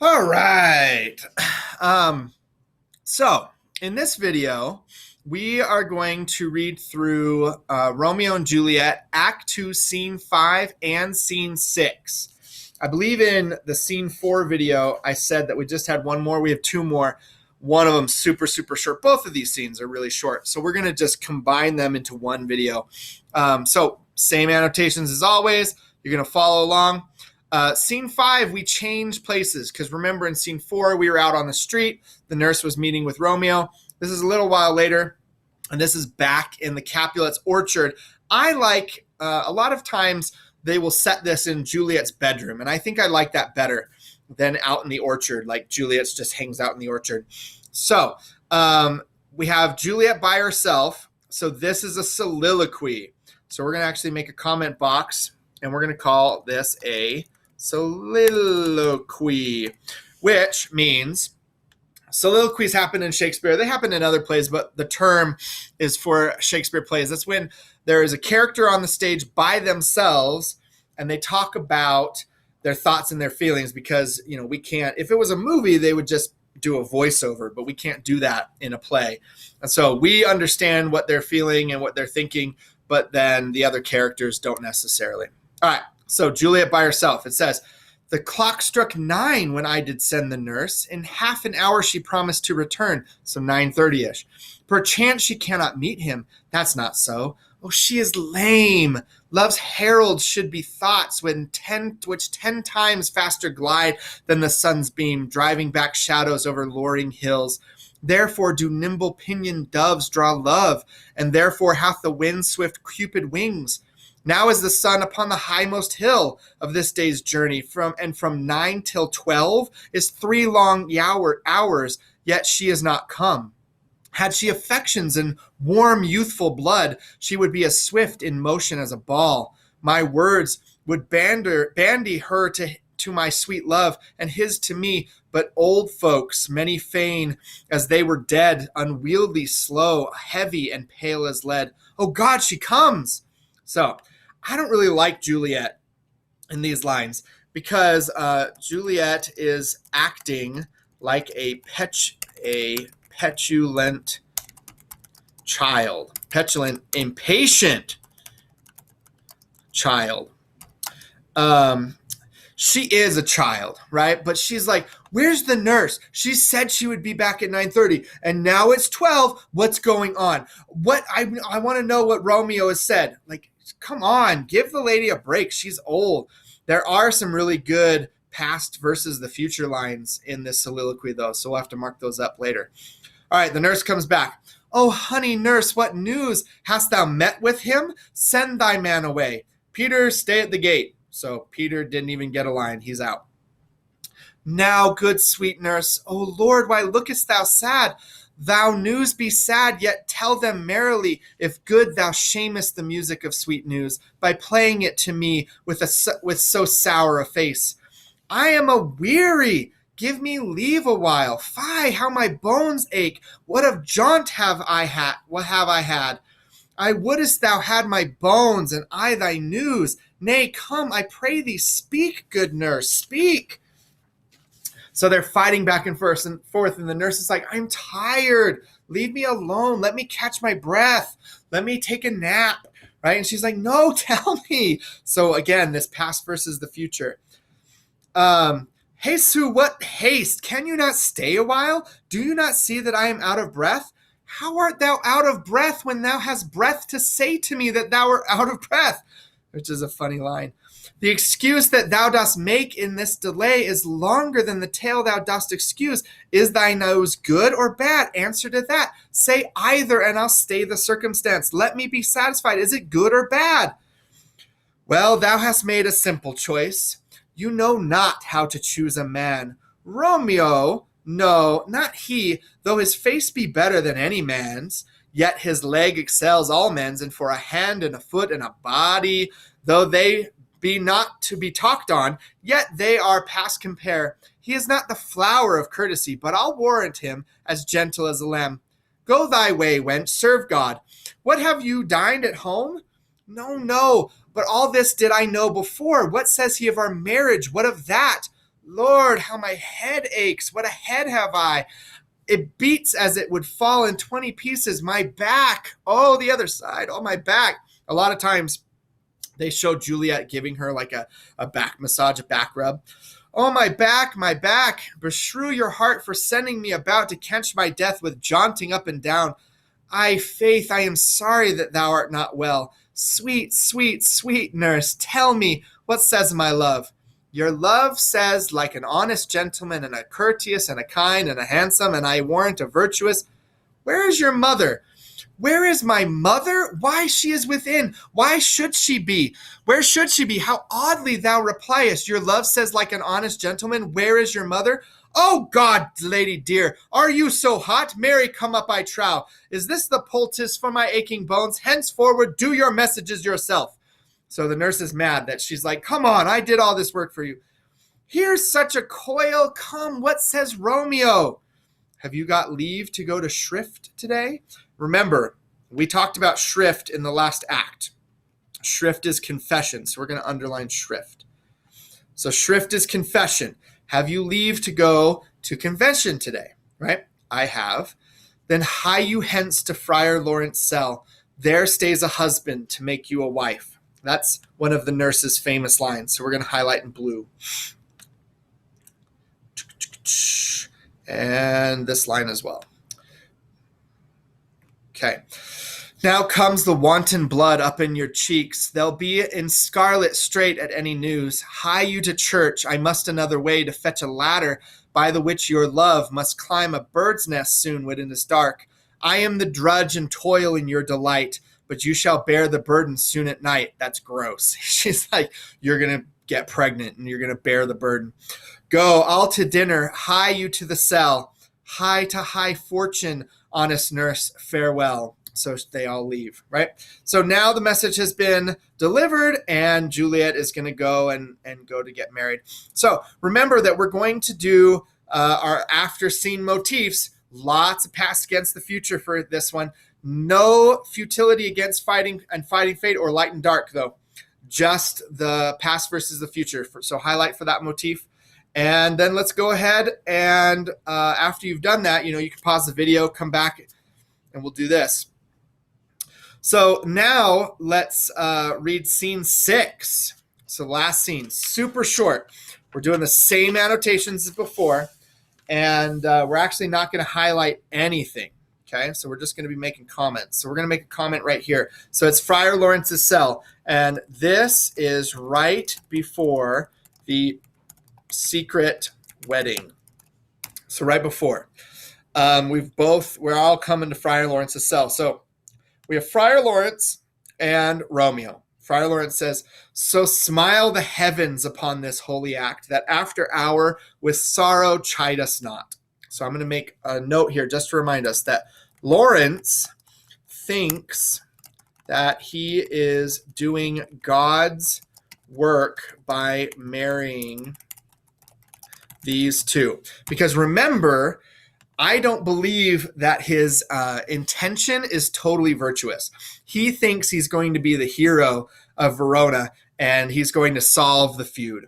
All right. Um, so in this video, we are going to read through Romeo and Juliet, Act 2, Scene 5, and Scene 6. I believe in the Scene 4 video, I said that we just had one more. We have two more. One of them super, super short. Both of these scenes are really short. So we're going to just combine them into one video. So same annotations as always. You're going to follow along. Scene 5, we change places because remember in scene 4, we were out on the street. The nurse was meeting with Romeo. This is a little while later, and this is back in the Capulets orchard. I like a lot of times they will set this in Juliet's bedroom, and I think I like that better than out in the orchard, like Juliet's just hangs out in the orchard. So we have Juliet by herself. So this is a soliloquy. So we're going to actually make a comment box, and we're going to call this a soliloquy, which means soliloquies happen in Shakespeare. They happen in other plays, but the term is for Shakespeare plays. That's when there is a character on the stage by themselves and they talk about their thoughts and their feelings because, we can't, if it was a movie, they would just do a voiceover, but we can't do that in a play. And so we understand what they're feeling and what they're thinking, but then the other characters don't necessarily. All right. So Juliet by herself, it says, "The clock struck 9 when I did send the nurse. In half an hour she promised to return, so 9:30ish. Perchance she cannot meet him. That's not so. Oh, she is lame. Love's heralds should be thoughts which 10 times faster glide than the sun's beam, driving back shadows over luring hills. Therefore do nimble pinioned doves draw love, and therefore hath the wind swift Cupid wings. Now is the sun upon the highmost hill of this day's journey, from 9 till 12 is 3 long hours, yet she is not come. Had she affections and warm youthful blood, she would be as swift in motion as a ball. My words would bandy her to my sweet love, and his to me, but old folks, many fain, as they were dead, unwieldy, slow, heavy, and pale as lead. Oh God, she comes!" So I don't really like Juliet in these lines because Juliet is acting like a petulant child, petulant, impatient child. She is a child, right? But she's like, "Where's the nurse? She said she would be back at 9:30, and now it's 12. What's going on? What I want to know what Romeo has said. Like, come on, give the lady a break. She's old." There are some really good past versus the future lines in this soliloquy, though, so we'll have to mark those up later. All right, the nurse comes back. "Oh, honey nurse, what news? Hast thou met with him? Send thy man away. Peter, stay at the gate." So Peter didn't even get a line. He's out. "Now, good sweet nurse, O Lord, why lookest thou sad? Thou news be sad, yet tell them merrily. If good, thou shamest the music of sweet news by playing it to me with so sour a face. I am a weary. Give me leave a while. Fie, how my bones ache. What of jaunt have I had? What have I had? I wouldest thou had my bones, and I thy news. Nay, come, I pray thee, speak, good nurse, speak." So they're fighting back and forth, and the nurse is like, "I'm tired. Leave me alone. Let me catch my breath. Let me take a nap." Right? And she's like, "No, tell me." So again, this past versus the future. "Jesus, what haste? Can you not stay a while? Do you not see that I am out of breath? How art thou out of breath when thou hast breath to say to me that thou art out of breath?" Which is a funny line. "The excuse that thou dost make in this delay is longer than the tale thou dost excuse. Is thy nose good or bad? Answer to that. Say either, and I'll stay the circumstance. Let me be satisfied. Is it good or bad?" "Well, thou hast made a simple choice. You know not how to choose a man. Romeo, no, not he, though his face be better than any man's. Yet his leg excels all men's, and for a hand and a foot and a body, though they be not to be talked on, yet they are past compare. He is not the flower of courtesy, but I'll warrant him as gentle as a lamb. Go thy way, wench, serve God. What, have you dined at home? No, but all this did I know before. What says he of our marriage? What of that? Lord, how my head aches. What a head have I. It beats as it would fall in 20 pieces. My back, oh, the other side, oh, my back. A lot of times they show Juliet giving her like a back massage, a back rub. Oh, my back, my back. Beshrew your heart for sending me about to catch my death with jaunting up and down. Faith, I am sorry that thou art not well. Sweet, sweet, sweet nurse, tell me, what says my love? Your love says, like an honest gentleman, and a courteous, and a kind, and a handsome, and I warrant a virtuous. Where is your mother? Where is my mother? Why, she is within. Why should she be? Where should she be? How oddly thou repliest. Your love says, like an honest gentleman. Where is your mother? Oh God, lady dear, are you so hot? Marry, come up, I trow. Is this the poultice for my aching bones? Henceforward, do your messages yourself. So the nurse is mad that she's like, come on, I did all this work for you. Here's such a coil. Come, what says Romeo? Have you got leave to go to shrift today? Remember, we talked about shrift in the last act. Shrift is confession, so we're going to underline shrift. So shrift is confession. Have you leave to go to convention today? Right? I have. Then hie you hence to Friar Lawrence cell. There stays a husband to make you a wife. That's one of the nurse's famous lines. So we're going to highlight in blue. And this line as well. Okay. Now comes the wanton blood up in your cheeks. They'll be in scarlet straight at any news. Hie you to church. I must another way to fetch a ladder by the which your love must climb a bird's nest soon when it is dark. I am the drudge and toil in your delight, but you shall bear the burden soon at night. That's gross. She's like, you're going to get pregnant and you're going to bear the burden. Go, all to dinner. Hie you to the cell. Hie to high fortune, honest nurse, farewell. So they all leave, right? So now the message has been delivered and Juliet is going to go and go to get married. So remember that we're going to do our after scene motifs. Lots of past against the future for this one. No futility against fighting and fighting fate or light and dark, though. Just the past versus the future. So highlight for that motif. And then let's go ahead and after you've done that, you can pause the video, come back, and we'll do this. So now let's read scene 6. So last scene, super short. We're doing the same annotations as before, and we're actually not going to highlight anything. Okay, so we're just going to be making comments. So we're going to make a comment right here. So it's Friar Lawrence's cell, and this is right before the secret wedding. So right before. We're all coming to Friar Lawrence's cell. So we have Friar Lawrence and Romeo. Friar Lawrence says, so smile the heavens upon this holy act, that after hour with sorrow chide us not. So I'm going to make a note here just to remind us that Lawrence thinks that he is doing God's work by marrying these two. Because remember, I don't believe that his intention is totally virtuous. He thinks he's going to be the hero of Verona and he's going to solve the feud.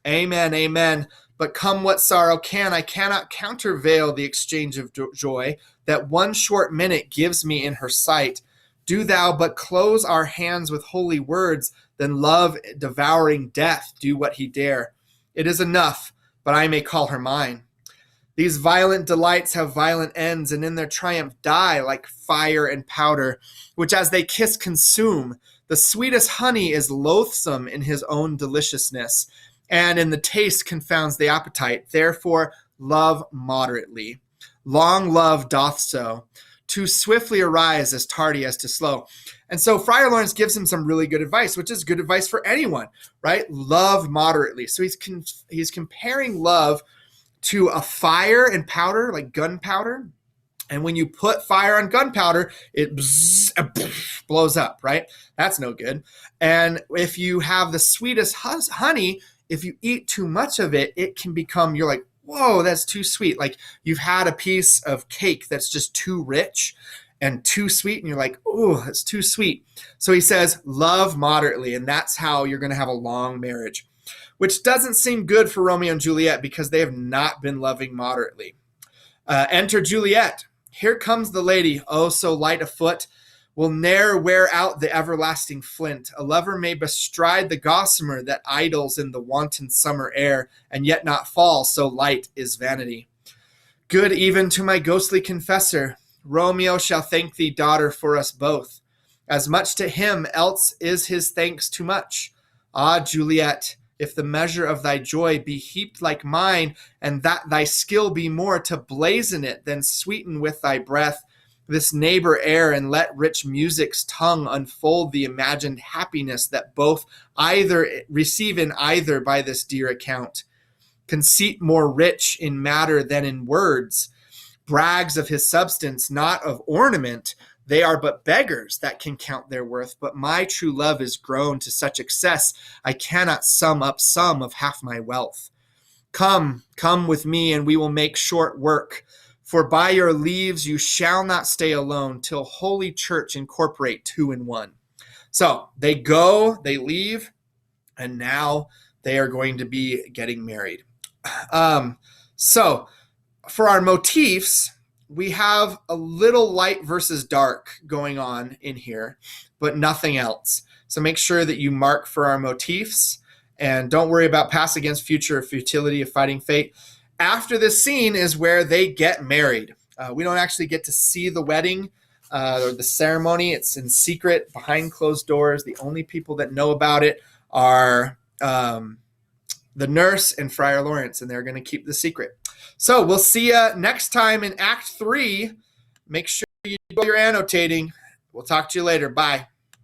Amen, amen. But come what sorrow can, I cannot countervail the exchange of joy that one short minute gives me in her sight. Do thou but close our hands with holy words, then love devouring death do what he dare. It is enough, but I may call her mine. These violent delights have violent ends, and in their triumph die like fire and powder, which as they kiss consume. The sweetest honey is loathsome in his own deliciousness, and in the taste confounds the appetite. Therefore, love moderately. Long love doth so. Too swiftly arise as tardy as to slow. And so Friar Lawrence gives him some really good advice, which is good advice for anyone, right? Love moderately. So he's comparing love to a fire and powder, like gunpowder. And when you put fire on gunpowder, it blows up, right? That's no good. And if you have the sweetest honey, if you eat too much of it, it can become, you're like, whoa, that's too sweet. Like you've had a piece of cake that's just too rich and too sweet, and you're like, oh, that's too sweet. So he says, love moderately, and that's how you're going to have a long marriage. which doesn't seem good for Romeo and Juliet because they have not been loving moderately. Enter Juliet. Here comes the lady, oh so light of foot, will ne'er wear out the everlasting flint. A lover may bestride the gossamer that idles in the wanton summer air, and yet not fall, so light is vanity. Good even to my ghostly confessor, Romeo shall thank thee, daughter, for us both. As much to him, else is his thanks too much. Ah, Juliet, if the measure of thy joy be heaped like mine, and that thy skill be more to blazon it than sweeten with thy breath this neighbor air, and let rich music's tongue unfold the imagined happiness that both either receive in either by this dear account. Conceit more rich in matter than in words, brags of his substance, not of ornament. They are but beggars that can count their worth, but my true love is grown to such excess, I cannot sum up some of half my wealth. Come, come with me, and we will make short work, for by your leaves you shall not stay alone till Holy Church incorporate two in one. So they go, they leave, and now they are going to be getting married. So for our motifs, we have a little light versus dark going on in here, but nothing else. So make sure that you mark for our motifs, and don't worry about past against future or futility of fighting fate. After this scene is where they get married. We don't actually get to see the wedding or the ceremony. It's in secret, behind closed doors. The only people that know about it are the nurse and Friar Lawrence, and they're going to keep the secret. So we'll see you next time in Act 3. Make sure you do your annotating. We'll talk to you later. Bye.